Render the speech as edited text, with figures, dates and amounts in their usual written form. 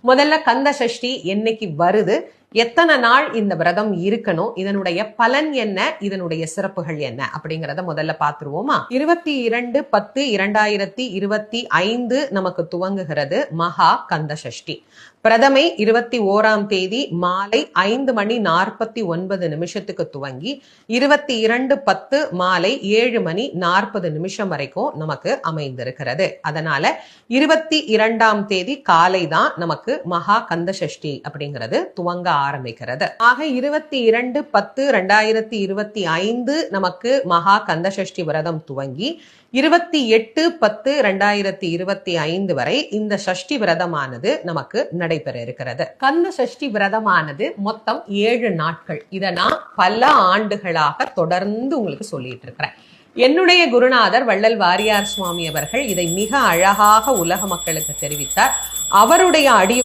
முதல்ல கந்த சஷ்டி என்னைக்கு வருது, எத்தனை நாள் இந்த விரதம் இருக்கணும், இதனுடைய பலன் என்ன, இதனுடைய சிறப்புகள் என்ன அப்படிங்கறத முதல்ல பாத்துருவோமா. 22/10/2025 நமக்கு துவங்குகிறது மகா கந்த சஷ்டி. பிரதமை 21ஆம் தேதி மாலை 5:49 துவங்கி 22/10 மாலை 7:40 வரைக்கும் நமக்கு அமைந்திருக்கிறது. அதனால 22ஆம் தேதி காலை தான் நமக்கு மகா கந்த சஷ்டி அப்படிங்கிறது துவங்க ஆரம்பிக்கிறது. ஆக 22/10/2025 நமக்கு மகா கந்த சஷ்டி விரதம் துவங்கி 28/10/2025 வரை இந்த சஷ்டி விரதமானது நமக்கு நடைபெற இருக்கிறது. கந்த சஷ்டி விரதமானது மொத்தம் 7 நாட்கள். இதை நான் பல ஆண்டுகளாக தொடர்ந்து உங்களுக்கு சொல்லிட்டு இருக்கிறேன். என்னுடைய குருநாதர் வள்ளல் வாரியார் சுவாமி அவர்கள் இதை மிக அழகாக உலக மக்களுக்கு தெரிவித்தார். அவருடைய